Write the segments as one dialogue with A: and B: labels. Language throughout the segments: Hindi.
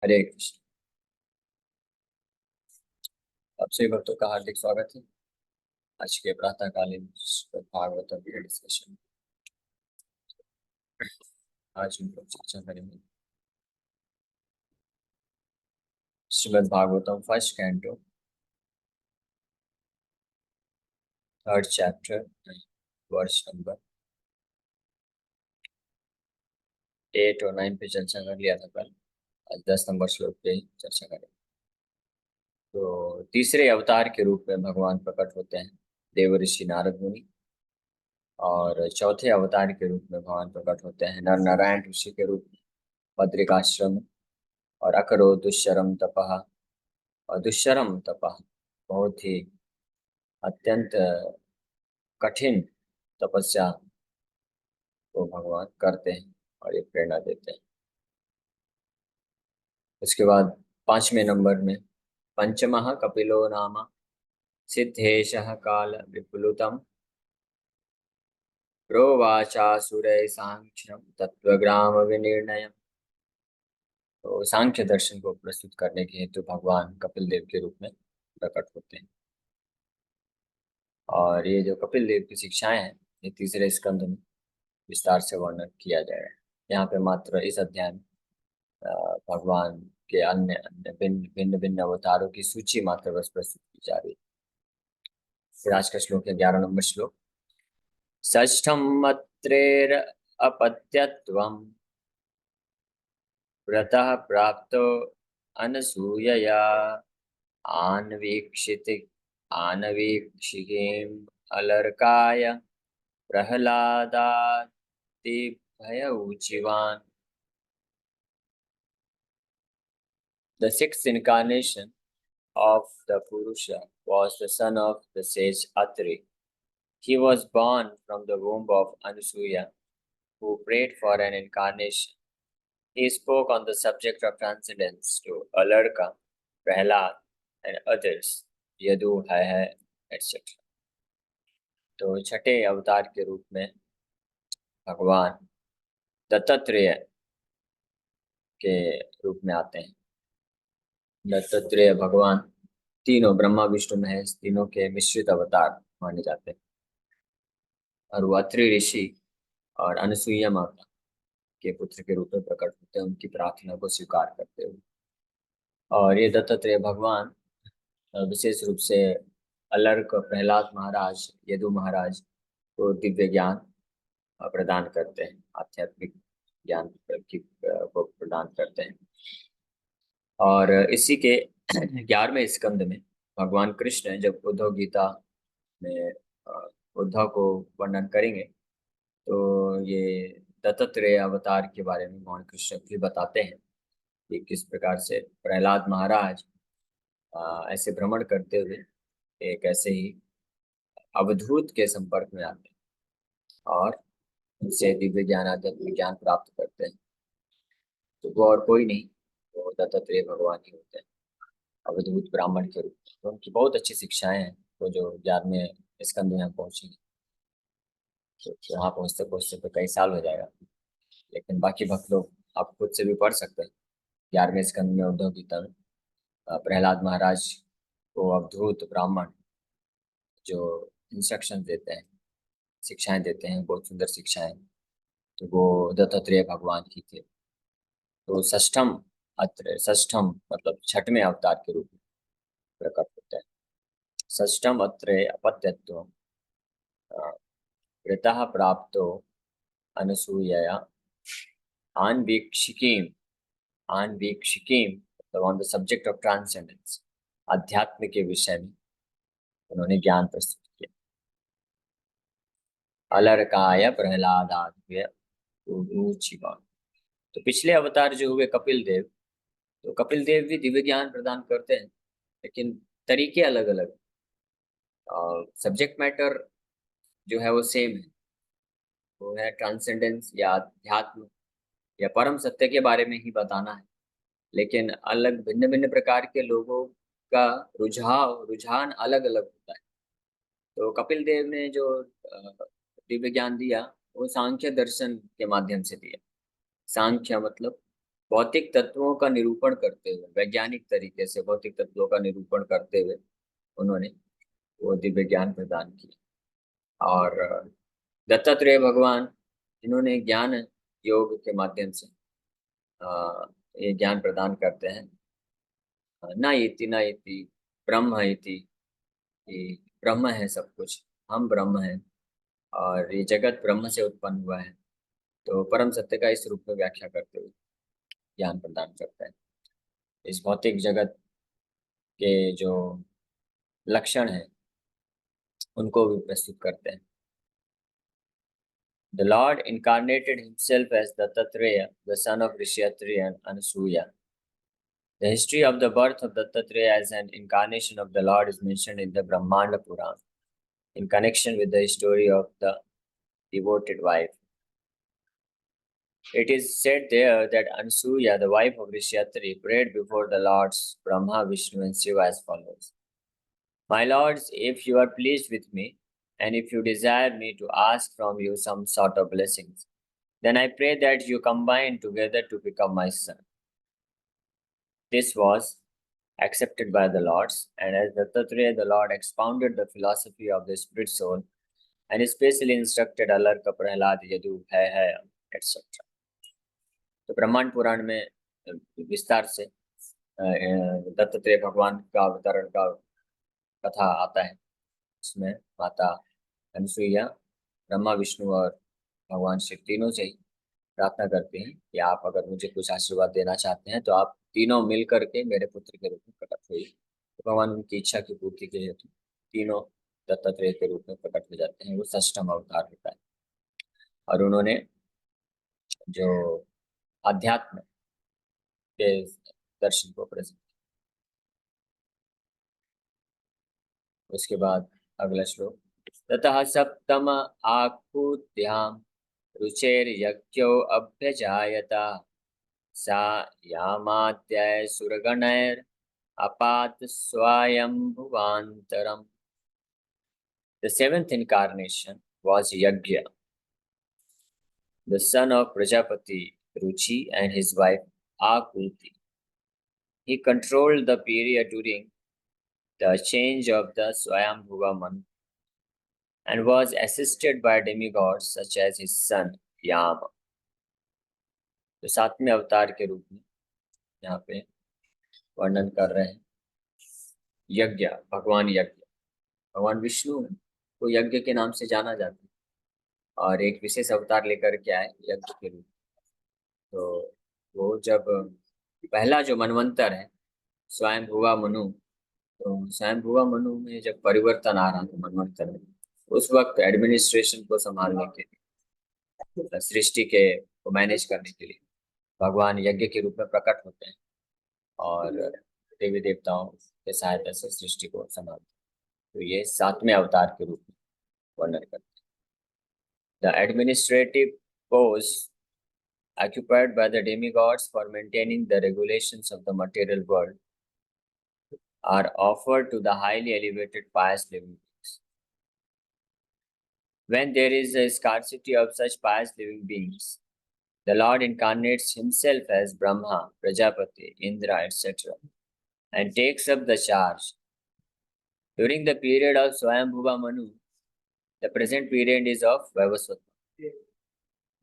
A: हरे कृष्ण। आप सभी भक्तों का हार्दिक स्वागत है आज के प्रातःकालीन श्रीमद् भागवतम के डिस्कशन। आज हम लोग चर्चा करेंगे Shrimad Bhagavatam first canto, third chapter, वर्ष नंबर 8 और 9 पे चर्चा कर लिया था कल। आज 10 नंबर श्लोक पे चर्चा करेंगे। तो तीसरे अवतार के रूप में भगवान प्रकट होते हैं देव ऋषि नारद मुनि, और चौथे अवतार के रूप में भगवान प्रकट होते हैं नर नारायण ऋषि के रूप में बद्रिकाश्रम। और अकरो दुष्चरम तपः, और दुष्चरम तपः बहुत ही अत्यंत कठिन तपस्या को भगवान करते हैं और ये प्रेरणा देते हैं। उसके बाद 5वें नंबर में पंचमः कपिलो नाम सिद्धेशः काल विपुलुतम प्रोवाचासुरै सांख्यम तत्वग्राम विनिर्णयम। तो सांख्य दर्शन को प्रस्तुत करने के हेतु भगवान कपिल देव के रूप में प्रकट होते हैं। और ये जो कपिल देव की शिक्षाएं हैं ये तीसरे स्कंध में विस्तार से वर्णन किया जाएगा। यहाँ पे मात्र इस अध्याय में भगवान के अन्य अन्य भिन्न भिन्न भिन्न अवतारों की सूची मात्र बस प्रस्तुत की जा रही है। फिर आज का श्लोक है 11 नंबर श्लोक। षष्ठम मत्रेर अपत्यत्वम व्रतः प्राप्तो अनसूयया आन्वीक्षित आनवीक्षिकीम् अलर्काय प्रह्लादाति भयऊचिवान्। The sixth incarnation of the Purusha was the son of the sage Atri. He was born from the womb of Anusuya, who prayed for an incarnation. He spoke on the subject of transcendence to Alarka, Prahlad, and others, Yadu, Hai, etc. तो छठे अवतार के रूप में भगवान दत्तात्रेय के रूप में आते हैं। दत्तात्रेय भगवान तीनों ब्रह्मा विष्णु महेश तीनों के मिश्रित अवतार माने जाते हैं, और वो अत्रि ऋषि और अनसुईया माता के पुत्र के रूप में प्रकट होते हैं उनकी प्रार्थना को स्वीकार करते हुए। और ये दत्तात्रेय भगवान विशेष रूप से अलर्क, प्रहलाद महाराज, यदु महाराज को दिव्य ज्ञान प्रदान करते हैं, आध्यात्मिक ज्ञान को प्रदान करते हैं। और इसी के 11वें स्कंद में भगवान कृष्ण जब उद्धव गीता में उद्धव को वर्णन करेंगे तो ये दत्तात्रेय अवतार के बारे में भगवान कृष्ण भी बताते हैं कि किस प्रकार से प्रहलाद महाराज ऐसे भ्रमण करते हुए एक ऐसे ही अवधूत के संपर्क में आते हैं और उनसे दिव्य ज्ञान, आध्यात्मिक ज्ञान प्राप्त करते हैं। तो वो और कोई नहीं, वो दत्तात्रेय भगवान ही होते हैं अवधूत ब्राह्मण के रूप में। तो उनकी बहुत अच्छी शिक्षाएं हैं, तो जो 11वें स्कंद में हम पहुंचेंगे तो वहाँ पहुंचते पहुंचते तो कई साल हो जाएगा, लेकिन बाकी भक्त लोग आप खुद से भी पढ़ सकते हैं। 11वें स्कंद में उद्धव गीता में प्रहलाद महाराज को अवधूत ब्राह्मण जो इंस्ट्रक्शन देते हैं, शिक्षाएं देते हैं, बहुत सुंदर शिक्षाएं, तो वो दत्तात्रेय भगवान ही थे। तो षष्ठम मतलब छठवें अवतार के रूप में प्रकट होते हैं। षष्ठम अत्रे अपत्यत्व वृतः प्राप्तो अनसूयया आन्वीक्षिकीम मतलब on the subject of transcendence, अध्यात्म के विषय में उन्होंने ज्ञान प्रस्तुत किया। अलर्काय प्रहलादाद्य ऊचिवा। तो पिछले अवतार जो हुए कपिल देव, तो कपिल देव भी दिव्य ज्ञान प्रदान करते हैं, लेकिन तरीके अलग अलग। सब्जेक्ट मैटर जो है वो सेम है, वो है ट्रांसेंडेंस या अध्यात्म या परम सत्य के बारे में ही बताना है, लेकिन अलग भिन्न भिन्न प्रकार के लोगों का रुझान अलग अलग होता है। तो कपिल देव ने जो दिव्य ज्ञान दिया वो सांख्य दर्शन के माध्यम से दिया। सांख्य मतलब भौतिक तत्वों का निरूपण करते हुए, वैज्ञानिक तरीके से भौतिक तत्वों का निरूपण करते हुए उन्होंने वो दिव्य ज्ञान प्रदान किया। और दत्तात्रेय भगवान इन्होंने ज्ञान योग के माध्यम से ये ज्ञान प्रदान करते हैं। न इति न इति ब्रह्म इति, कि ब्रह्म है सब कुछ, हम ब्रह्म हैं और ये जगत ब्रह्म से उत्पन्न हुआ है। तो परम सत्य का इस रूप में व्याख्या करते हुए ज्ञान प्रदान करते हैं। इस भौतिक जगत के जो लक्षण हैं उनको भी प्रस्तुत करते हैं। The Lord incarnated himself as Dattatreya, the son of Rishi Atri and Anasuya. The history of the birth of Dattatreya as an incarnation of the Lord is mentioned in the Brahmanda Purana in connection with the story of the devoted wife. It is said there that Anasuya, the wife of Rishi Atri, prayed before the Lords Brahma, Vishnu and Shiva as follows. My lords, if you are pleased with me, and if you desire me to ask from you some sort of blessings, then I pray that you combine together to become my son. This was accepted by the lords, and as Dattatreya, the Lord expounded the philosophy of the spirit soul and especially instructed Alarka, Prahlad, Yadu, Hai, etc. तो ब्रह्मांड पुराण में विस्तार से दत्तात्रेय भगवान का अवतरण का कथा आता है। इसमें माता अनुसुईया ब्रह्मा, विष्णु और भगवान शिव तीनों से ही प्रार्थना करते हैं कि आप अगर मुझे कुछ आशीर्वाद देना चाहते हैं तो आप तीनों मिल करके मेरे पुत्र के रूप में प्रकट होइए। तो भगवान उनकी इच्छा की पूर्ति के हेतु तीनों दत्तात्रेय के रूप में प्रकट हो जाते हैं। वो षष्ठम अवतार होता है और उन्होंने जो अध्यात्म के दर्शन को प्रेजेंट। उसके बाद अगला श्लोक, ततः सप्तम आकुत्याम रुचेर्यज्ञो अभ्यजायता सा यामाद्य सुरगणैर अपात स्वयंभुवांतरम। The seventh incarnation was Yajna, the son of Prajapati Ruchi and his wife Akulti. He controlled the period during the change of the Swayambhuva Manu and was assisted by demigods such as his son Yama. तो सातवें अवतार के रूप में यहाँ पे वर्णन कर रहे हैं यज्ञ, भगवान यज्ञ। भगवान विष्णु को यज्ञ के नाम से जाना जाता है और एक विशेष अवतार लेकर के आए यज्ञ के रूप। तो वो जब पहला जो मनवंतर है स्वयंभुवा मनु, तो स्वयंभुवा मनु में जब परिवर्तन आ रहा था मनवंतर में, उस वक्त एडमिनिस्ट्रेशन को संभालने के लिए, सृष्टि के को मैनेज करने के लिए भगवान यज्ञ के रूप में प्रकट होते हैं और देवी देवताओं के सहायता से सृष्टि को संभालते हैं। तो ये सातवें अवतार के रूप में वर्णन करते हैं। The administrative posts occupied by the demigods for maintaining the regulations of the material world are offered to the highly elevated pious living beings. When there is a scarcity of such pious living beings, the Lord incarnates himself as Brahma, Prajapati, Indra, etc. and takes up the charge. During the period of Swayambhuva Manu, the present period is of Vaivasvata.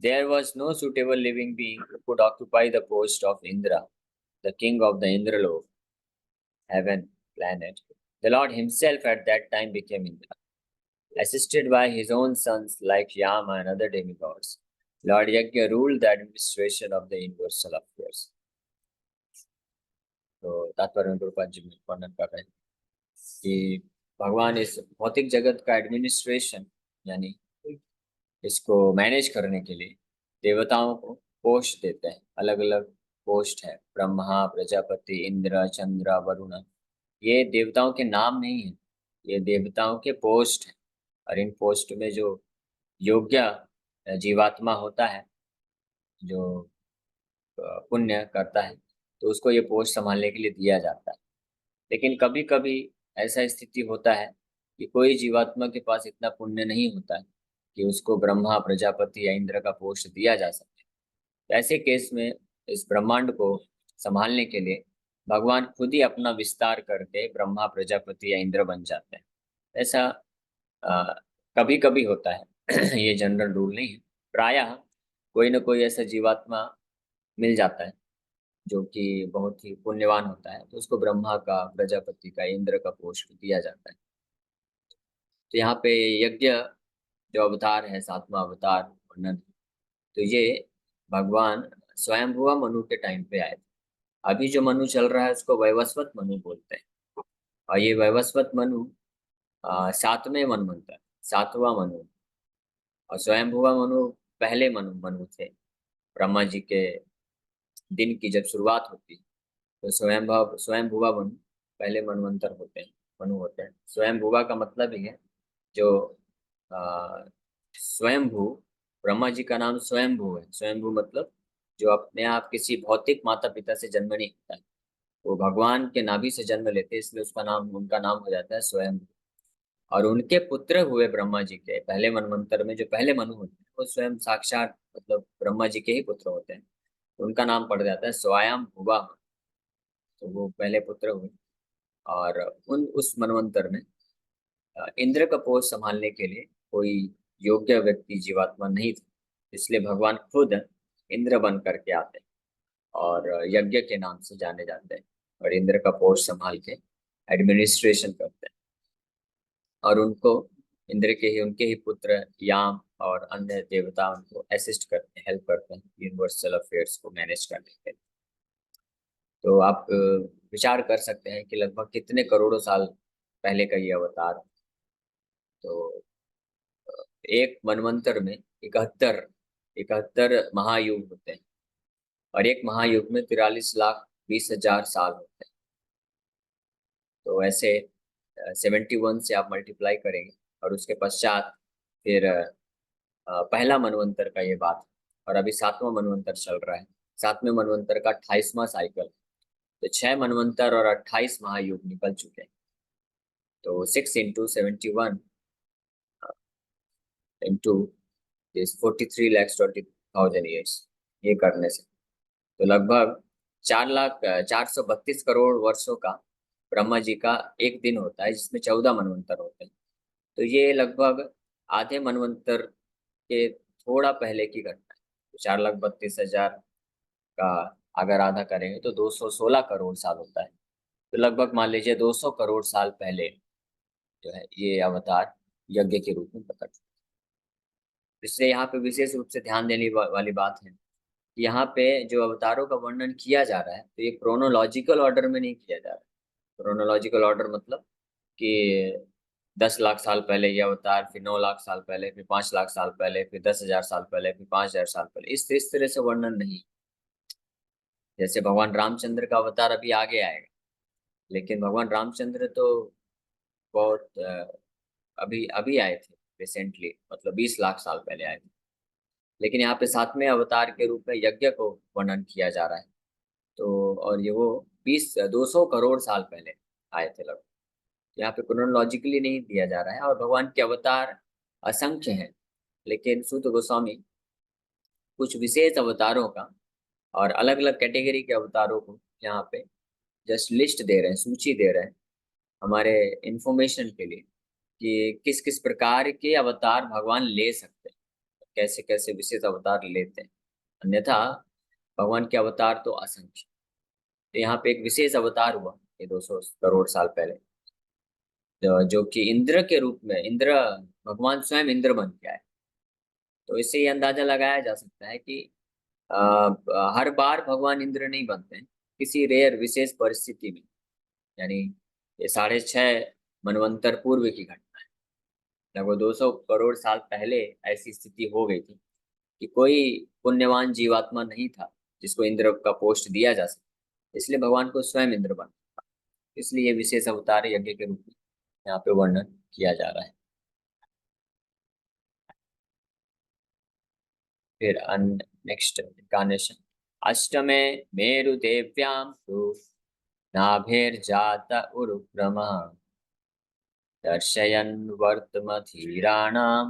A: There was no suitable living being who could occupy the post of Indra, the king of the Indralok, heaven, planet. The Lord himself at that time became Indra, assisted by his own sons like Yama and other demigods. Lord Yajna ruled the administration of the universal affairs. तो तात्पर्य में प्रभुपाद जी वर्णन कर रहे हैं कि भगवान इस भौतिक जगत का एडमिनिस्ट्रेशन यानी इसको मैनेज करने के लिए देवताओं को पोस्ट देते हैं। अलग अलग पोस्ट है, ब्रह्मा, प्रजापति, इंद्र, चंद्र, वरुण। ये देवताओं के नाम नहीं है, ये देवताओं के पोस्ट है और इन पोस्ट में जो योग्य जीवात्मा होता है, जो पुण्य करता है, तो उसको ये पोस्ट संभालने के लिए दिया जाता है। लेकिन कभी कभी ऐसा स्थिति होता है कि कोई जीवात्मा के पास इतना पुण्य नहीं होता है कि उसको ब्रह्मा, प्रजापति या इंद्र का पोस्ट दिया जा सके। ऐसे केस में इस ब्रह्मांड को संभालने के लिए भगवान खुद ही अपना विस्तार करके ब्रह्मा, प्रजापति या इंद्र बन जाते हैं। ऐसा कभी कभी होता है। ये जनरल रूल नहीं है। प्रायः कोई ना कोई ऐसा जीवात्मा मिल जाता है जो कि बहुत ही पुण्यवान होता है, तो उसको ब्रह्मा का, प्रजापति का, इंद्र का पोस्ट दिया जाता है। तो यहाँ पे यज्ञ जो अवतार है, सातवां अवतार वर्णन, तो ये भगवान स्वयंभुवा मनु के टाइम पे आए थे। अभी जो मनु चल रहा है उसको वैवस्वत मनु बोलते हैं। और ये वैवस्वत मनु सातवें मनवंतर, सातवां मनु। और स्वयंभुवा मनु पहले मनु थे। ब्रह्मा जी के दिन की जब शुरुआत होती है तो स्वयंभुवा मनु पहले मनवंतर होते हैं, मनु होते हैं। स्वयंभुवा का मतलब ही है जो आ, स्वयंभू। ब्रह्मा जी का नाम स्वयंभू है। स्वयंभू मतलब जो अपने आप किसी भौतिक माता पिता से जन्म नहीं होता है, वो भगवान के नाभि से जन्म लेते हैं, इसलिए उसका नाम, उनका नाम हो जाता है स्वयंभू। और उनके पुत्र हुए ब्रह्मा जी के पहले मनवंतर में, जो पहले मनु होते हैं वो स्वयं साक्षात मतलब ब्रह्मा जी के ही पुत्र होते हैं। उनका नाम पड़ जाता है स्वयं भुवा। तो वो पहले पुत्र हुए। और उस मनवंतर में इंद्र का पोस्ट संभालने के लिए कोई योग्य व्यक्ति, जीवात्मा नहीं था, इसलिए भगवान खुद इंद्र बन करके आते हैं और यज्ञ के नाम से जाने जाते हैं और इंद्र का पोस्ट संभाल के एडमिनिस्ट्रेशन करते हैं। और उनको, इंद्र के ही, उनके ही पुत्र याम और अन्य देवता उनको असिस्ट करते हैं, हेल्प करते हैं यूनिवर्सल अफेयर्स को मैनेज करने के लिए। तो आप विचार कर सकते हैं कि लगभग कितने करोड़ों साल पहले का ये अवतार है। तो एक मनवंतर में 71 71 महायुग होते हैं और एक महायुग में 43,20,000 साल होते हैं। तो ऐसे 71 से आप मल्टीप्लाई करेंगे और उसके पश्चात फिर पहला मनवंतर का ये बात है। और अभी सातवां मनवंतर चल रहा है। सातवें मनवंतर का 28वां साइकिल। तो 6 मनवंतर और 28 महायुग निकल चुके हैं। तो 6 इंटू 71 इंटू 43,20,000 ईयर्स, ये करने से तो लगभग 4,32 करोड़ वर्षों का ब्रह्मा जी का एक दिन होता है, जिसमें 14 मनवंतर होते हैं। तो ये लगभग आधे मनवंतर के थोड़ा पहले की घटना है। तो 4,32,000 का अगर आधा करेंगे तो 216 करोड़ साल होता है। तो लगभग मान लीजिए 200 करोड़ साल पहले जो है ये अवतार यज्ञ के रूप में प्रकट हुआ। इसलिए यहाँ पे विशेष रूप से ध्यान देने वाली बात है कि यहाँ पे जो अवतारों का वर्णन किया जा रहा है तो ये क्रोनोलॉजिकल ऑर्डर में नहीं किया जा रहा है। क्रोनोलॉजिकल ऑर्डर मतलब कि 10 लाख साल पहले ये अवतार, फिर 9 लाख साल पहले, फिर 5 लाख साल पहले, फिर 10,000 साल पहले, फिर 5,000 साल पहले, इस तरह से वर्णन नहीं। जैसे भगवान रामचंद्र का अवतार अभी आगे आएगा, लेकिन भगवान रामचंद्र तो बहुत अभी अभी आए थे, रिसेंटली, मतलब 20 लाख साल पहले आए थे। लेकिन यहाँ पे सातवें अवतार के रूप में यज्ञ को वर्णन किया जा रहा है। तो और ये वो 200 करोड़ साल पहले आए थे लगभग। यहाँ पे क्रोनोलॉजिकली नहीं दिया जा रहा है। और भगवान के अवतार असंख्य हैं, लेकिन सूत गोस्वामी कुछ विशेष अवतारों का और अलग अलग कैटेगरी के अवतारों को यहाँ पे जस्ट लिस्ट दे रहे हैं, सूची दे रहे हैं हमारे इंफॉर्मेशन के लिए कि किस किस प्रकार के अवतार भगवान ले सकते हैं, कैसे कैसे विशेष अवतार लेते हैं। अन्यथा भगवान के अवतार तो असंख्य। तो यहाँ पे एक विशेष अवतार हुआ ये 200 करोड़ साल पहले, जो कि इंद्र के रूप में, इंद्र, भगवान स्वयं इंद्र बन के आए। तो इससे ये अंदाजा लगाया जा सकता है कि हर बार भगवान इंद्र नहीं बनते हैं, किसी रेयर विशेष परिस्थिति में। यानी ये 6.5 मनवंतर पूर्व की घटना है। लगभग 200 करोड़ साल पहले ऐसी स्थिति हो गई थी कि कोई पुण्यवान जीवात्मा नहीं था जिसको इंद्र का पोस्ट दिया जा सके, इसलिए भगवान को स्वयं इंद्र बना। इसलिए ये विशेष अवतार यज्ञ के रूप में यहाँ पे वर्णन किया जा रहा है। फिर नेक्स्ट इंcarnation। अष्टमे मेरुदेव्यां तु नाभिर्जात उरुक्रमः दर्शयन् वर्तमधीराणां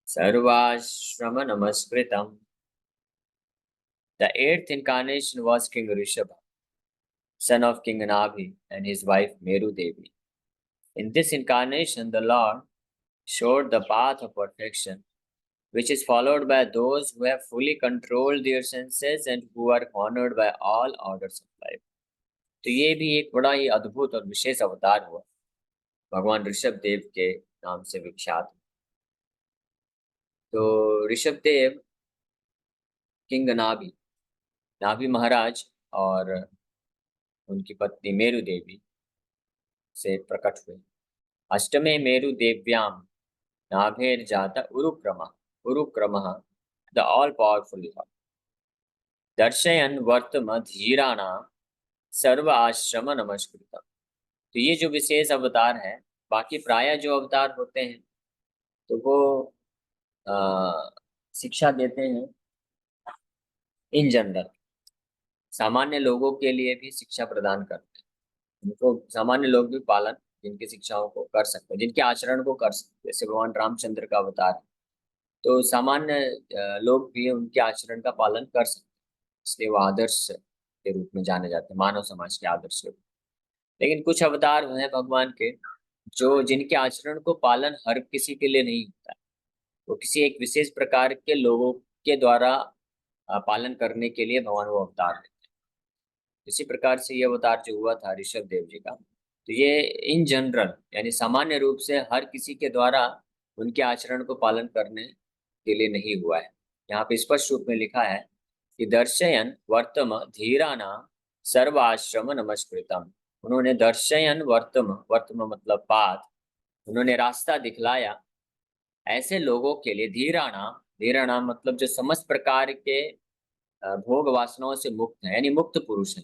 A: सर्वाश्रम नमस्कृतम्। The eighth incarnation was King Rishabha, son of King Nabhi and his wife Meru Devi. In this incarnation, the Lord showed the path of perfection, which is followed by those who have fully controlled their senses and who are honored by all orders of life. तो ये भी एक बड़ा ही अद्भुत और विशेष अवतार हुआ, भगवान ऋषभ देव के नाम से विख्यात। तो ऋषभ देव किंग नाभि, नाभि महाराज और उनकी पत्नी मेरु देवी से प्रकट हुए। अष्टमे मेरु देव्याम नाभेर जाता उरुक्रमः द ऑल पावरफुल लॉर्ड दर्शयन वर्तम धीराणा सर्व आश्रम नमस्कृतम। तो ये जो विशेष अवतार है, बाकी प्राय जो अवतार होते हैं तो वो शिक्षा देते हैं इन जनरल, सामान्य लोगों के लिए भी शिक्षा प्रदान करते हैं। उनको सामान्य लोग भी पालन जिनकी शिक्षाओं को कर सकते हैं, जिनके आचरण को कर सकते हैं, जैसे भगवान रामचंद्र का अवतार है, तो सामान्य लोग भी उनके आचरण का पालन कर सकते हैं, इसलिए वो आदर्श के रूप में जाने जाते हैं, मानव समाज के आदर्श के रूप में। लेकिन कुछ अवतार हैं भगवान के जो जिनके आचरण को पालन हर किसी के लिए नहीं होता है, वो किसी एक विशेष प्रकार के लोगों के द्वारा पालन करने के लिए भगवान वो अवतार लेते हैं। इसी प्रकार से ये अवतार जो हुआ था ऋषभ देव जी का, तो ये इन जनरल यानी सामान्य रूप से हर किसी के द्वारा उनके आचरण को पालन करने के लिए नहीं हुआ है। यहाँ पे स्पष्ट रूप में लिखा है कि दर्शयन वर्तम धीराना सर्व आश्रम नमस्कृतम। उन्होंने दर्शयन वर्तम मतलब पाथ, उन्होंने रास्ता दिखलाया ऐसे लोगों के लिए, धीराणा मतलब जो समस्त प्रकार के भोग वासनाओं से मुक्त है, यानी मुक्त पुरुष है,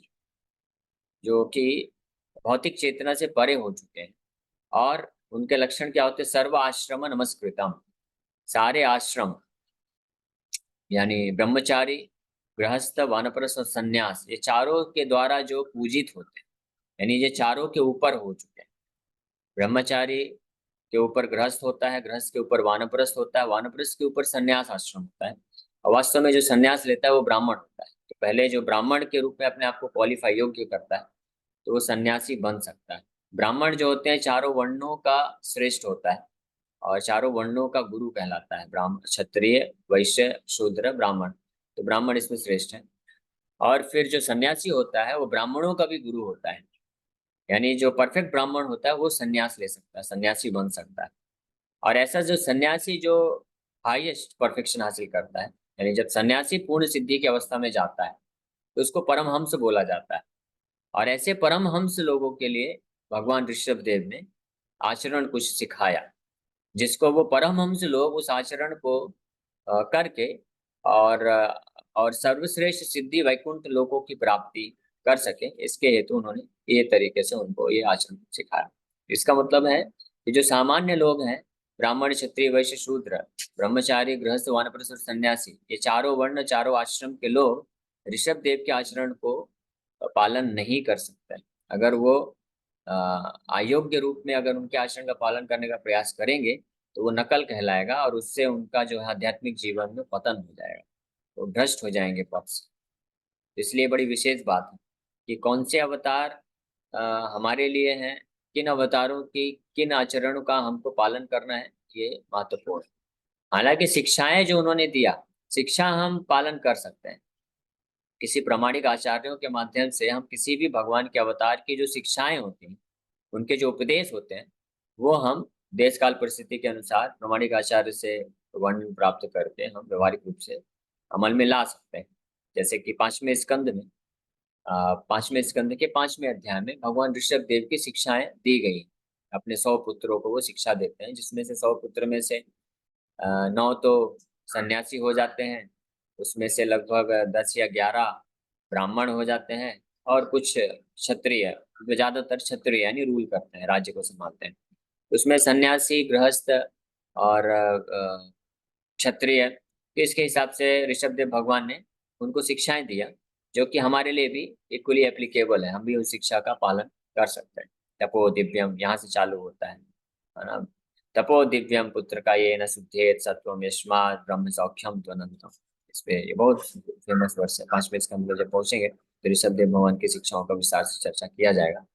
A: जो कि भौतिक चेतना से परे हो चुके हैं। और उनके लक्षण क्या होते हैं? सर्व आश्रम नमस्कृतम, सारे आश्रम यानी ब्रह्मचारी, गृहस्थ, वानप्रस्थ और संन्यास, ये चारों के द्वारा जो पूजित होते हैं, यानी ये चारों के ऊपर हो चुके हैं। ब्रह्मचारी के ऊपर गृहस्थ होता है, गृहस्थ के ऊपर वानप्रस्थ होता है, वानप्रस्थ के ऊपर संन्यास आश्रम होता है, और वास्तव में जो संन्यास लेता है वो ब्राह्मण होता है। तो पहले जो ब्राह्मण के रूप में अपने आप को क्वालिफाई योग्य करता है तो वो सन्यासी बन सकता है। ब्राह्मण जो होते हैं चारों वर्णों का श्रेष्ठ होता है और चारों वर्णों का गुरु कहलाता है, ब्राह्मण, क्षत्रिय, वैश्य, शूद्र, ब्राह्मण। तो ब्राह्मण इसमें श्रेष्ठ है। और फिर जो सन्यासी होता है वो ब्राह्मणों का भी गुरु होता है, यानी जो परफेक्ट ब्राह्मण होता है वो सन्यास ले सकता है, सन्यासी बन सकता है। और ऐसा जो सन्यासी जो हाईएस्ट परफेक्शन हासिल करता है, यानी जब सन्यासी पूर्ण सिद्धि की अवस्था में जाता है तो उसको परमहंस बोला जाता है। और ऐसे परमहंस लोगों के लिए भगवान ऋषभ देव ने आचरण कुछ सिखाया, जिसको वो परमहंस लोग उस आचरण को करके और सर्वश्रेष्ठ सिद्धि वैकुंठ लोकों की प्राप्ति कर सके। इसके हेतु उन्होंने ये तरीके से उनको ये आचरण सिखाया। इसका मतलब है कि जो सामान्य लोग हैं, ब्राह्मण, क्षत्रिय, वैश्य, शूद्र, ब्रह्मचारी, गृहस्थ, वानप्रस्थ और सन्यासी, ये चारों वर्ण, चारों आश्रम के लोग ऋषभ देव के आचरण को पालन नहीं कर सकते। अगर वो अयोग्य रूप में अगर उनके आचरण का पालन करने का प्रयास करेंगे तो वो नकल कहलाएगा और उससे उनका जो है आध्यात्मिक जीवन में पतन हो जाएगा, तो भ्रष्ट हो जाएंगे पथ से। इसलिए बड़ी विशेष बात है कि कौन से अवतार हमारे लिए हैं, किन अवतारों की किन आचरणों का हमको पालन करना है, ये महत्वपूर्ण। हालांकि शिक्षाएं जो उन्होंने दिया, शिक्षा हम पालन कर सकते हैं। किसी प्रामाणिक आचार्यों के माध्यम से हम किसी भी भगवान के अवतार की जो शिक्षाएं होती हैं, उनके जो उपदेश होते हैं, वो हम देश काल परिस्थिति के अनुसार प्रामाणिक आचार्य से वर्णन प्राप्त करके हम व्यवहारिक रूप से अमल में ला सकते हैं। जैसे कि पांचवें स्कंद के 5वें अध्याय में भगवान ऋषभ देव की शिक्षाएं दी गई। अपने 100 पुत्रों को वो शिक्षा देते हैं, जिसमें से 100 पुत्र में से 9 तो सन्यासी हो जाते हैं, उसमें से लगभग 10 या 11 ब्राह्मण हो जाते हैं और कुछ क्षत्रिय, ज्यादातर क्षत्रिय यानी रूल करते हैं, राज्य को संभालते हैं। उसमें सन्यासी, गृहस्थ और क्षत्रिय, तो इसके हिसाब से ऋषभ देव भगवान ने उनको शिक्षाएं दिया, जो कि हमारे लिए भी इक्वली एप्लीकेबल है। हम भी उस शिक्षा का पालन कर सकते हैं। तपो दिव्यम यहाँ से चालू होता है ना। तपो दिव्यम पुत्र का ये न शुद्धेत सत्वम यस्मात् ब्रह्म सौख्यम त्वनंतम। इस पे ये बहुत फेमस वर्स है। 5 पेज का हम लोग जब पहुंचेंगे तो ऋषभ देव भगवान की शिक्षाओं का विस्तार से चर्चा किया जाएगा।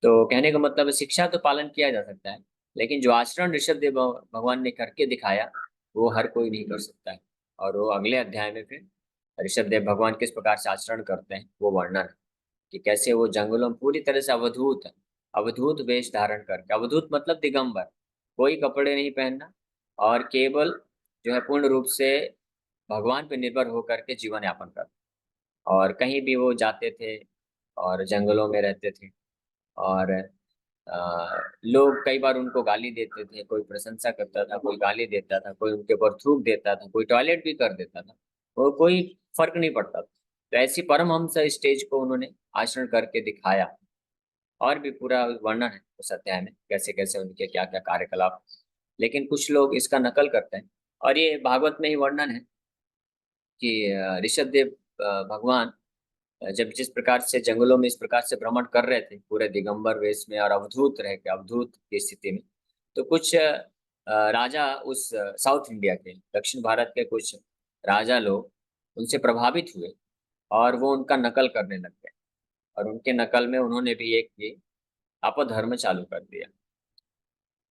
A: तो कहने का मतलब है शिक्षा तो पालन किया जा सकता है, लेकिन जो आचरण ऋषभ देव भगवान ने करके दिखाया वो हर कोई नहीं कर सकता है। और वो अगले अध्याय में फिर ऋषभ देव भगवान किस प्रकार से आचरण करते हैं वो वर्णन है कि कैसे वो जंगलों में पूरी तरह से अवधूत है, अवधूत वेश धारण करके। अवधूत मतलब दिगंबर, कोई कपड़े नहीं पहनना, और केवल जो है पूर्ण रूप से भगवान पे निर्भर होकर के जीवन यापन करना। और कहीं भी वो जाते थे और जंगलों में रहते थे, और लोग कई बार उनको गाली देते थे, कोई प्रशंसा करता था, कोई गाली देता था, कोई उनके ऊपर थूक देता था, कोई टॉयलेट भी कर देता था, वो कोई फर्क नहीं पड़ता था। तो ऐसी परमहंस स्टेज को उन्होंने आचरण करके दिखाया। और भी पूरा वर्णन है उस अध्याय में, कैसे कैसे उनके क्या क्या कार्यकलाप। लेकिन कुछ लोग इसका नकल करते हैं, और ये भागवत में ही वर्णन है कि ऋषभ देव भगवान जब जिस प्रकार से जंगलों में इस प्रकार से भ्रमण कर रहे थे पूरे दिगंबर वेश में और अवधूत रह के, अवधूत की स्थिति में, तो कुछ राजा उस साउथ इंडिया के, दक्षिण भारत के कुछ राजा लोग उनसे प्रभावित हुए और वो उनका नकल करने लग गए। और उनके नकल में उन्होंने भी एक ये अपधर्म चालू कर दिया,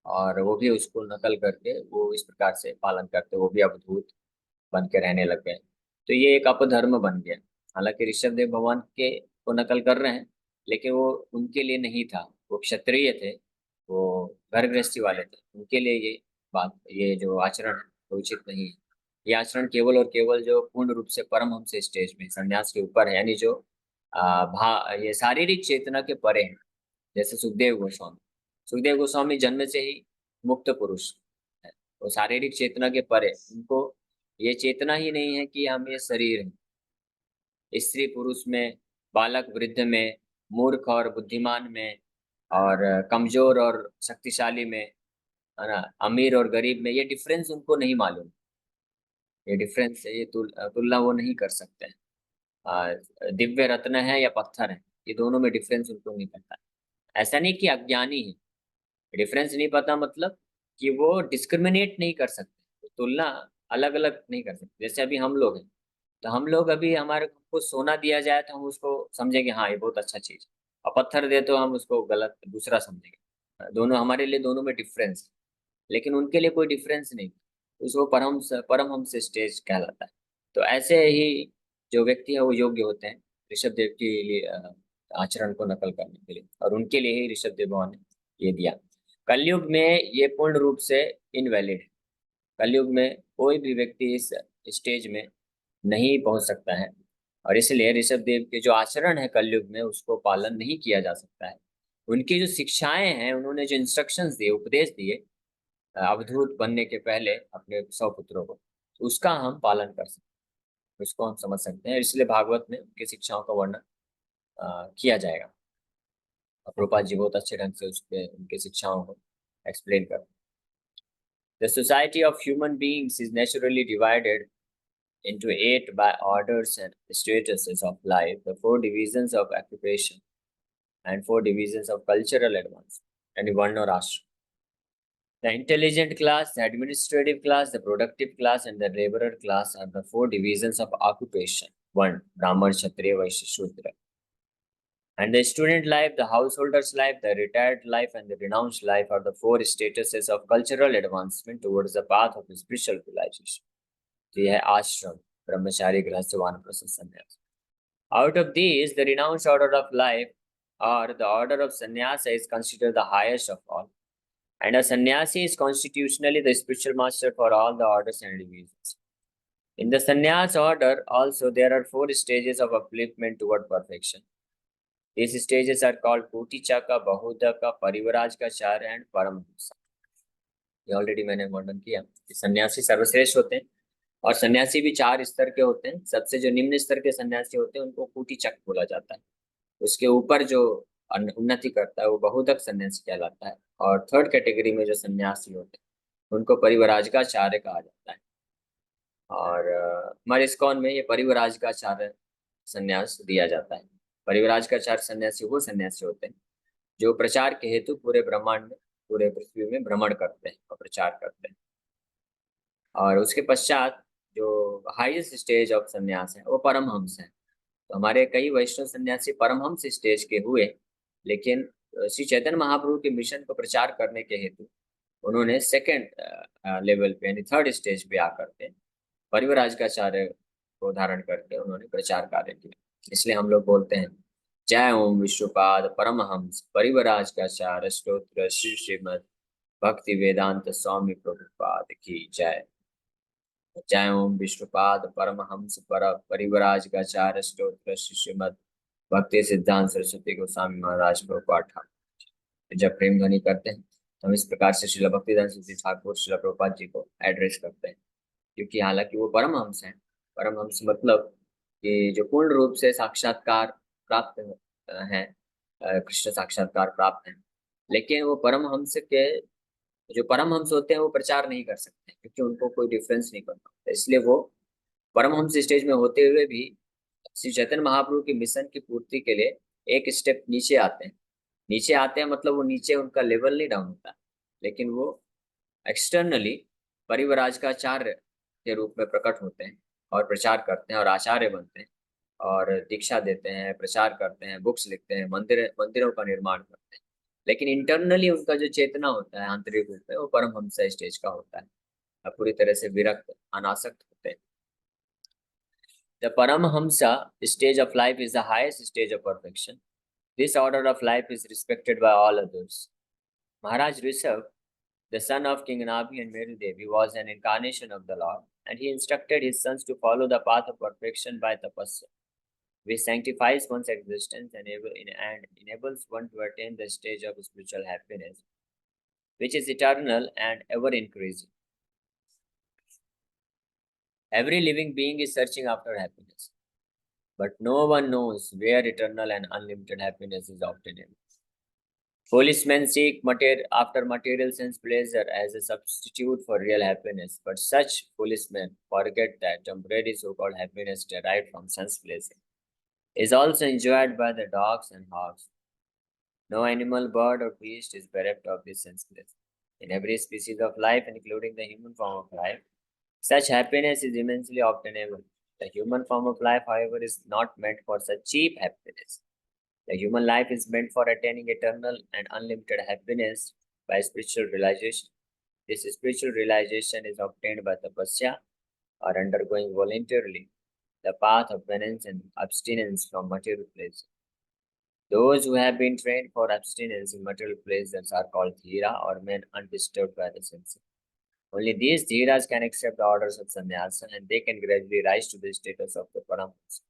A: और वो भी उसको नकल करके वो इस प्रकार से पालन करते, वो भी अवधूत बन के रहने लग गए। तो ये एक अपधर्म बन गया। हालांकि ऋषभ देव भगवान के को नकल कर रहे हैं, लेकिन वो उनके लिए नहीं था, वो क्षत्रिय थे, वो घर गृहस्थी वाले थे, उनके लिए ये बात, ये जो आचरण है वो उचित नहीं है। ये आचरण केवल और केवल जो पूर्ण रूप से परमहंस स्टेज में संन्यास के ऊपर है, यानी जो ये शारीरिक चेतना के परे है। जैसे सुखदेव गोस्वामी जन्म से ही मुक्त पुरुष है, वो शारीरिक चेतना के परे, उनको ये चेतना ही नहीं है कि हम ये शरीर है। स्त्री पुरुष में, बालक वृद्ध में, मूर्ख और बुद्धिमान में, और कमजोर और शक्तिशाली में, है ना, अमीर और गरीब में, ये डिफरेंस उनको नहीं मालूम। ये डिफरेंस, ये तुलना वो नहीं कर सकते हैं। दिव्य रत्न है या पत्थर है, ये दोनों में डिफरेंस उनको नहीं पता है। ऐसा नहीं कि अज्ञानी है, डिफरेंस नहीं पता मतलब कि वो डिस्क्रिमिनेट नहीं कर सकते, तुलना अलग अलग नहीं कर सकते। जैसे अभी हम लोग हैं, तो हम लोग अभी हमारे को सोना दिया जाए तो हम उसको समझेंगे हाँ ये बहुत अच्छा चीज है, और पत्थर दे तो हम उसको गलत दूसरा समझेंगे। दोनों हमारे लिए, दोनों में डिफरेंस है, लेकिन उनके लिए कोई डिफरेंस नहीं, उसको परमहंस स्टेज कहलाता है। तो ऐसे ही जो व्यक्ति है वो योग्य होते हैं ऋषभ देव के लिए आचरण को नकल करने के लिए, और उनके लिए ही ऋषभ देव भगवान ने ये दिया। कलयुग में ये पूर्ण रूप से इनवैलिड है। कलयुग में कोई भी व्यक्ति इस स्टेज में नहीं पहुंच सकता है, और इसलिए ऋषभ देव के जो आचरण है कलयुग में उसको पालन नहीं किया जा सकता है। उनकी जो शिक्षाएं हैं, उन्होंने जो इंस्ट्रक्शंस दिए, उपदेश दिए अवधूत बनने के पहले अपने 100 पुत्रों को, तो उसका हम पालन कर सकते हैं, उसको हम समझ सकते हैं। इसलिए भागवत में उनकी शिक्षाओं का वर्णन किया जाएगा। और प्रभुपाद जी बहुत अच्छे ढंग से उसके उनकी शिक्षाओं को एक्सप्लेन करते हैं। The society of human beings is naturally divided into 8 by orders and statuses of life, the 4 divisions of occupation, and 4 divisions of cultural advance, and one or ashram. The intelligent class, the administrative class, the productive class, and the laborer class are the 4 divisions of occupation. 1. Brahman, Kshatriya, Vaishya, Shudra. And the student life, the householder's life, the retired life, and the renounced life are the 4 statuses of cultural advancement towards the path of spiritual realization. तो यह है आश्रम, ब्रह्मचारी, गृहस्थ, वानप्रस्थ, संन्यास. Out of these, the renounced order of life, or the order of sannyasa, is considered the highest of all. And a sannyasi is constitutionally the spiritual master for all the orders and divisions. In the sannyas order, also, there are 4 stages of upliftment toward perfection. These stages are called Kotichaka, Bahudaka, Parivarajka, Charya, and Paramhamsa. ये ऑलरेडी मैंने वर्णन किया कि सन्यासी सर्वश्रेष्ठ होते हैं, और सन्यासी भी 4 स्तर के होते हैं। सबसे जो निम्न स्तर के सन्यासी होते हैं उनको कूटीचक बोला जाता है। उसके ऊपर जो उन्नति करता है वो बहुदक सन्यासी कहलाता है, और थर्ड कैटेगरी में जो सन्यासी होते हैं उनको परिवराजकाचार्य कहा जाता है। और हमारे इस्कॉन में ये परिवराजकाचार्य सन्यास दिया जाता है। परिवराजकाचार्य सन्यासी वो सन्यासी होते हैं जो प्रचार के हेतु पूरे ब्रह्मांड में, पूरे पृथ्वी में भ्रमण करते हैं और प्रचार करते हैं। और उसके पश्चात जो हाईएस्ट स्टेज ऑफ संन्यास है वो परमहंस है। तो हमारे कई वैष्णव सन्यासी परमहंस स्टेज के हुए, लेकिन श्री चैतन्य महाप्रभु के मिशन को प्रचार करने के हेतु उन्होंने सेकंड लेवल पे यानी थर्ड स्टेज पे आकर के परिव्राज का आचार्य को धारण करके उन्होंने प्रचार कार्य किया। इसलिए हम लोग बोलते हैं जय ओम विश्वपाद परमहंस परिव्राज का आचार्य स्तोत्र श्री श्रीमद भक्ति वेदांत स्वामी प्रभुपाद की जय। जय ओम विष्णुपाद परमहंस पर परिव्राज का आचार्य स्तोत्र श्री श्रीमद भक्ति सिद्धांत सरस्वती गोस्वामी महाराज प्रभुपाद ठाकुर। जब प्रेम ध्वनि करते हैं तो हम इस प्रकार से श्रील भक्तिदान सरस्वती ठाकुर श्रील प्रभुपाद जी को एड्रेस करते हैं, क्योंकि हालांकि वो परमहंस हैं। परमहंस मतलब कि जो पूर्ण रूप से साक्षात्कार प्राप्त हैं, कृष्ण साक्षात्कार प्राप्त हैं, लेकिन वो परमहंस के जो परमहंस होते हैं वो प्रचार नहीं कर सकते क्योंकि उनको कोई डिफरेंस नहीं करना होता। इसलिए वो परमहंस स्टेज में होते हुए भी श्री चैतन्य महाप्रभु की मिशन की पूर्ति के लिए एक स्टेप नीचे आते हैं। नीचे आते हैं मतलब वो नीचे उनका लेवल नहीं डाउन होता, लेकिन वो एक्सटर्नली परिवराज का आचार्य के रूप में प्रकट होते हैं और प्रचार करते हैं और आचार्य बनते हैं और दीक्षा देते हैं, प्रचार करते हैं, बुक्स लिखते हैं, मंदिरों का निर्माण करते हैं। लेकिन इंटरनली उनका जो चेतना होता है आंतरिक रूप में वो परमहंस स्टेज का होता है, अब पूरी तरह से विरक्त अनासक्त होते हैं। The Paramhamsa stage of life is the highest stage of perfection. This order of life is respected by all others. Maharaj Rishabh, the son of King Nabhi and Meru Devi, was an incarnation of the Lord, and he instructed his sons to follow the path of perfection by tapasya, which sanctifies one's existence and enables one to attain the stage of spiritual happiness, which is eternal and ever increasing. Every living being is searching after happiness, but no one knows where eternal and unlimited happiness is obtainable. Foolish men seek after material sense pleasure as a substitute for real happiness, but such foolish men forget that temporary so-called happiness derived from sense pleasure is also enjoyed by the dogs and hogs. No animal, bird, or beast is bereft of this sense pleasure. In every species of life, including the human form of life, such happiness is immensely obtainable. The human form of life, however, is not meant for such cheap happiness. The human life is meant for attaining eternal and unlimited happiness by spiritual realization. This spiritual realization is obtained by tapasya or undergoing voluntarily the path of penance and abstinence from material pleasure. Those who have been trained for abstinence in material pleasures are called dhira or men undisturbed by the senses. Only these dhiras can accept the orders of sannyasa, and they can gradually rise to the status of the Paramahansa,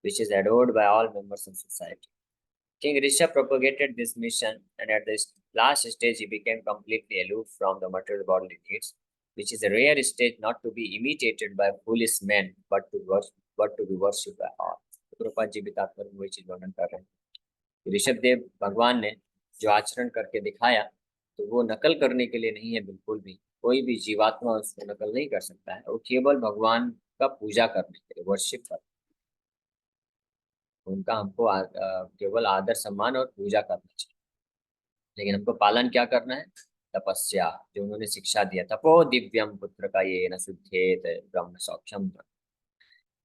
A: which is adored by all members of society. King Rishabh propagated this mission, and at the last stage he became completely aloof from the material bodily needs, which is a rare stage not to be imitated by foolish men, but to be worshipped by all. Prabhupada ji भी तात्पर्य में वही चीज वर्णन कर रहे हैं। ऋषभ देव भगवान ने जो आचरण करके दिखाया तो वो नकल करने के लिए नहीं है, बिल्कुल भी कोई भी जीवात्मा उसको नकल नहीं कर सकता है। वो केवल भगवान का पूजा करने के लिए, वर्शिप कर, उनका हमको केवल आदर सम्मान और पूजा करना चाहिए, लेकिन हमको पालन क्या करना है? तपस्या, जो उन्होंने शिक्षा दिया, तपो दिव्यम पुत्र का ये न शुद्धेत ब्रह्म सौख्यम,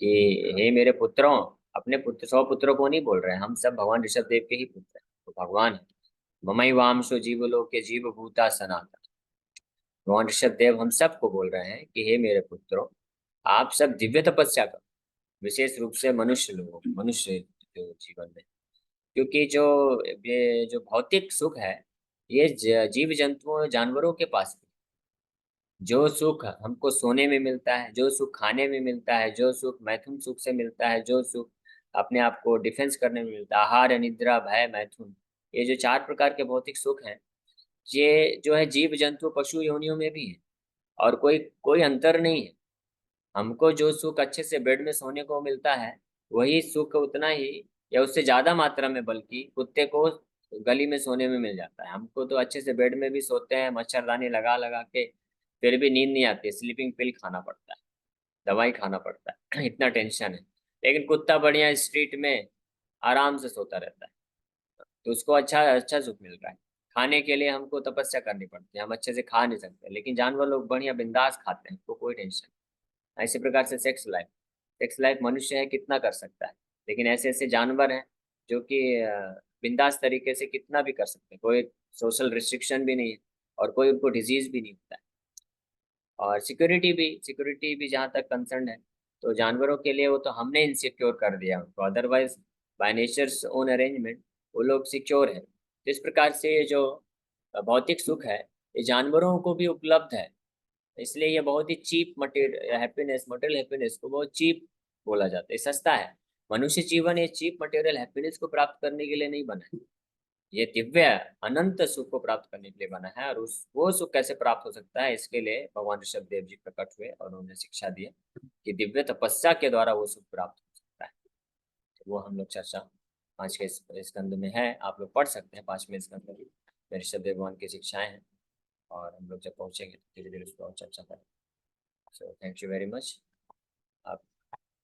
A: कि हे मेरे पुत्रों, अपने पुत्र 100 पुत्रों को नहीं बोल रहे हैं, हम सब भगवान ऋषभ देव के ही पुत्र हैं, तो भगवान है। ममई वामशो जीवलोक के जीव भूता सनातन, भगवान ऋषभ देव हम सबको बोल रहे हैं कि हे मेरे पुत्रों, आप सब दिव्य तपस्या करो, विशेष रूप से मनुष्य लोग, मनुष्य जो जीवन में, क्योंकि ये जो भौतिक सुख है ये जीव जंतुओं जानवरों के पास भी, जो सुख हमको सोने में मिलता है, जो सुख खाने में मिलता है, जो सुख मैथुन सुख से मिलता है, जो सुख अपने आप को डिफेंस करने में मिलता है, आहार निद्रा भय मैथुन, ये जो 4 प्रकार के भौतिक सुख हैं, ये जो है जीव जंतु पशु योनियों में भी है और कोई कोई अंतर नहीं है। हमको जो सुख अच्छे से बेड में सोने को मिलता है वही सुख उतना ही या उससे ज्यादा मात्रा में बल्कि कुत्ते को गली में सोने में मिल जाता है। हमको तो अच्छे से बेड में भी सोते हैं, मच्छरदानी लगा लगा के, फिर भी नींद नहीं आती, स्लीपिंग पिल खाना पड़ता है, दवाई खाना पड़ता है इतना टेंशन है। लेकिन कुत्ता बढ़िया स्ट्रीट में आराम से सोता रहता है, तो उसको अच्छा अच्छा सुख मिल रहा है। खाने के लिए हमको तपस्या करनी पड़ती है, हम अच्छे से खा नहीं सकते, लेकिन जानवर लोग बढ़िया बिंदास खाते हैं, उनको कोई टेंशन। इसी प्रकार से सेक्स लाइफ मनुष्य है कितना कर सकता है, लेकिन ऐसे ऐसे जानवर हैं जो कि बिंदास तरीके से कितना भी कर सकते हैं, कोई सोशल रिस्ट्रिक्शन भी नहीं है और कोई उनको डिजीज भी नहीं होता है। और सिक्योरिटी भी जहाँ तक कंसर्न है, तो जानवरों के लिए वो तो हमने इनसिक्योर कर दिया उनको, otherwise by nature's own arrangement वो लोग सिक्योर है। तो इस प्रकार से ये जो भौतिक सुख है ये जानवरों को भी उपलब्ध है, इसलिए ये बहुत ही cheap material happiness, material happiness को बहुत चीप बोला जाता है, सस्ता है। मनुष्य जीवन ये चीप मटेरियल हैप्पीनेस को प्राप्त करने के लिए नहीं बना है, ये दिव्य अनंत सुख को प्राप्त करने के लिए बना है। और उस वो सुख कैसे प्राप्त हो सकता है, इसके लिए भगवान ऋषभ देव जी प्रकट हुए और उन्होंने शिक्षा दी कि दिव्य तपस्या के द्वारा वो सुख प्राप्त हो सकता है। तो वो हम लोग चर्चा 5वें स्कंद में है, आप लोग पढ़ सकते हैं 5वें स्कंद में ऋषभ देव भगवान की शिक्षाएं हैं, और हम लोग जब पहुंचेंगे तो धीरे धीरे उस पर और चर्चा करें। So thank you very much. आप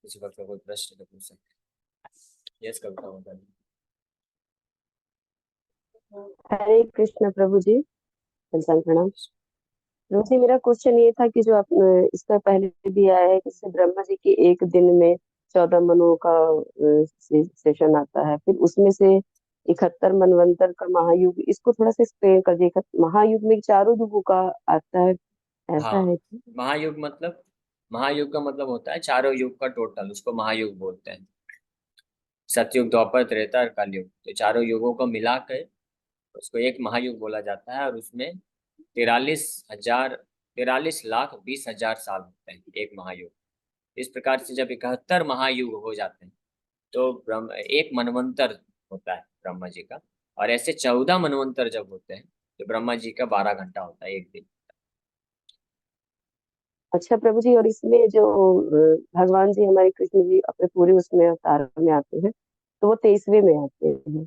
A: किसी वक्त कोई प्रश्न तो पूछ सकते हैं। यस कविता होगा।
B: हरे कृष्ण प्रभु जी, पंचांग प्रणाम। प्रभु जी, मेरा क्वेश्चन ये था कि जो आप इसका पहले भी आया है कि जैसे ब्रह्मा जी की एक दिन में 14 मनुओं का सेशन आता है, फिर उसमें से 71 मनवंतर का महायुग, इसको थोड़ा सा एक्सप्लेन कर दिए। महायुग में चारों युगों का आता है, ऐसा
A: हाँ,
B: है कि?
A: महायुग का मतलब होता है चारों युग का टोटल, उसको महायुग बोलते हैं। सतयुग, द्वापर, त्रेता और कलयुग, तो चारों युगों को मिलाकर उसको एक महायुग बोला जाता है। और उसमें 43,20,20,000 साल होते हैं एक महायुग। इस प्रकार से जब 71 महायुग हो जाते हैं तो ब्रह्म एक मनवंतर होता है ब्रह्मा जी का। और ऐसे 14 मनवंतर जब होते हैं तो ब्रह्मा जी का 12 घंटा होता है एक दिन।
B: अच्छा प्रभु जी, और इसमें जो भगवान जी हमारे कृष्ण जी अपने पूरे उसमें अवतार में आते हैं, तो वो 23वें में आते हैं।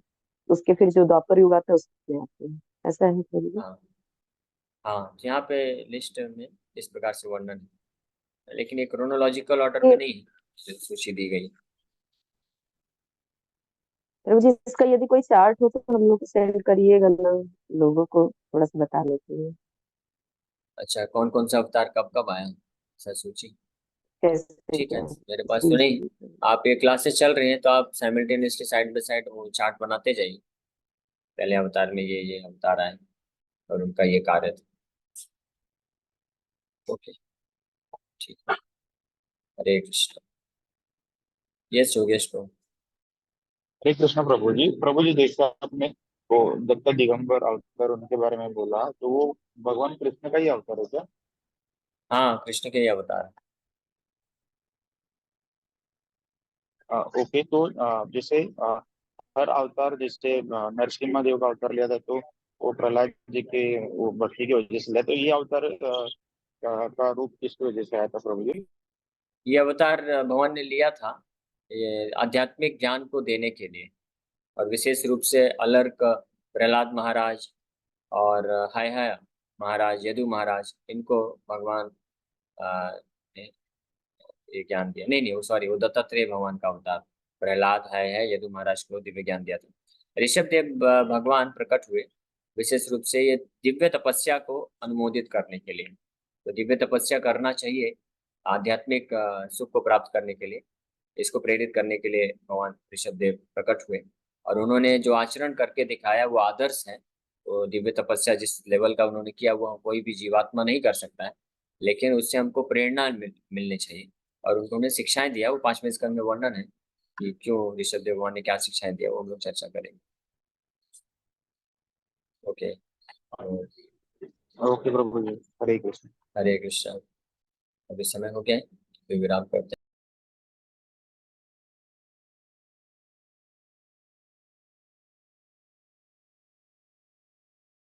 B: उसके फिर जो द्वापर युग आता है उसमें आते हैं, ऐसा है प्रभु जी?
A: हाँ, हाँ, यहाँ पे लिस्ट में इस प्रकार से वर्णन है, लेकिन ये क्रोनोलॉजिकल ऑर्डर में
B: ये
A: नहीं सूची दी गई।
B: प्रभु जी, इसका यदि कोई चार्ट हो तो हम लोग को सेंड करिएगा ना, लोगों को थोड़ा सा बताने के लिए।
A: अच्छा, कौन कौन सा अवतार कब कब आया, सर सूची?
B: कैसे
A: ठीक है,
B: क्या?
A: मेरे पास तो
B: जी
A: नहीं।
B: जी।
A: आप ये क्लासेस चल रही हैं तो आप साइमल्टेनियसली साइड बाय साइड वो चार्ट बनाते जाइए, पहले अवतार में ये अवतार आए और उनका ये कार्य था। ओके, ठीक है। हरे कृष्ण। यस योगेश प्रभु।
C: हरे कृष्ण प्रभु जी जैसे आपने वो दत्त दिगंबर अवतार उनके बारे में बोला, तो वो भगवान कृष्ण का ही अवतार है क्या?
A: हाँ, कृष्ण के ये अवतार।
C: ओके, तो जैसे हर अवतार, जैसे नरसिम्हा देव का अवतार लिया था तो वो प्रहलाद जी के वो भक्ति की वजह से लिया, तो ये अवतार का रूप किसकी वजह से आया था प्रभु जी?
A: ये अवतार भगवान ने लिया था ये आध्यात्मिक ज्ञान को देने के लिए, और विशेष रूप से अलर्क, प्रहलाद महाराज और हाय हाय महाराज, यदु महाराज, इनको भगवान ने ये ज्ञान दिया। नहीं नहीं, वो सॉरी, वो दत्तात्रेय भगवान का अवतार। प्रहलाद है यदु महाराज को दिव्य ज्ञान दिया था। ऋषभ देव भगवान प्रकट हुए विशेष रूप से ये दिव्य तपस्या को अनुमोदित करने के लिए। तो दिव्य तपस्या करना चाहिए आध्यात्मिक सुख को प्राप्त करने के लिए, इसको प्रेरित करने के लिए भगवान ऋषभ देव प्रकट हुए। और उन्होंने जो आचरण करके दिखाया वो आदर्श है। वो दिव्य तपस्या जिस लेवल का उन्होंने किया वो कोई भी जीवात्मा नहीं कर सकता है, लेकिन उससे हमको प्रेरणा मिलनी चाहिए। और उन्होंने शिक्षाएं दिया, वो 5वें स्कंद में वर्णन है कि क्यों ऋषभ देव भगवान ने क्या शिक्षाएं दिया, वो हम लोग चर्चा करेंगे। ओके,
C: ओके प्रभु जी, हरे कृष्ण।
A: हरे कृष्ण। अभी समय हो गया है, तो विराम करते हैं।